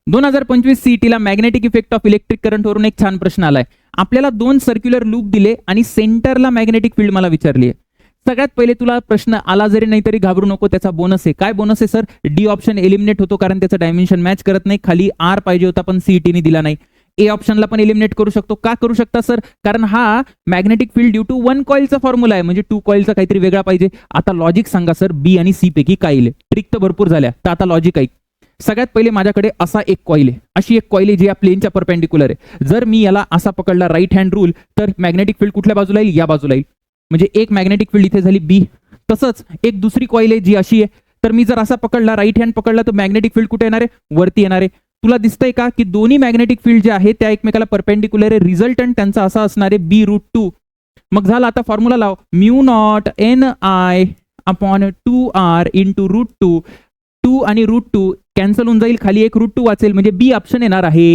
2025 सीईटीला magnetic effect of electric current वरून एक छान प्रश्न आलाय. आपल्याला 2 सर्क्युलर लूप दिले आणि सेंटरला मॅग्नेटिक फील्ड मला विचारली आहे. सगळ्यात पहिले तुला प्रश्न आला जरी नाही तरी घाबरू नको, त्याचा बोनस आहे. काय बोनस आहे सर? डी ऑप्शन एलिमिनेट होतो कारण त्याचं डायमेन्शन मॅच करत नाही. खाली आर पाहिजे होता पण सीईटीने दिला नाही. ए ऑप्शनला पण एलिमिनेट करू शकतो. का करू शकता सर? कारण हा magnetic field due to 1 कॉइलचा formula आहे, म्हणजे 2 कॉइलचा काहीतरी वेगळा पाहिजे. आता लॉजिक सांगा सर, बी आणि सी पैकी काय येईल? ट्रिक तर भरपूर झाल्या, तर आता लॉजिक ऐक. सगळ्यात पहिले माझ्याकडे असा एक कॉइल आहे, अशी एक कॉइल आहे जी या प्लेनच्या परपेंडिक्युलर आहे. जर मी याला असा पकडला राईट हँड रूल, तर मॅग्नेटिक फील्ड कुठल्या बाजूला येईल? या बाजूला येईल. म्हणजे एक मॅग्नेटिक फील्ड इथे झाली बी. तसंच एक दुसरी कॉइल आहे जी अशी आहे, तर मी जर असा पकडला राईट हँड पकडला तर मॅग्नेटिक फील्ड कुठे येणार आहे? वरती येणार आहे. तुला दिसतंय का की दोन्ही मॅग्नेटिक फील्ड जे आहे त्या एकमेकाला परपेंडिक्युलर आहे. रिझल्टंट त्यांचा असा असणार आहे B√2. मग झाला, आता फॉर्म्युला लाव. μ0 Ni/2r इंटू √2. 2 आणि √2 कॅन्सल होऊन जाईल, खाली एक √2 वाचेल, म्हणजे बी ऑप्शन येणार आहे.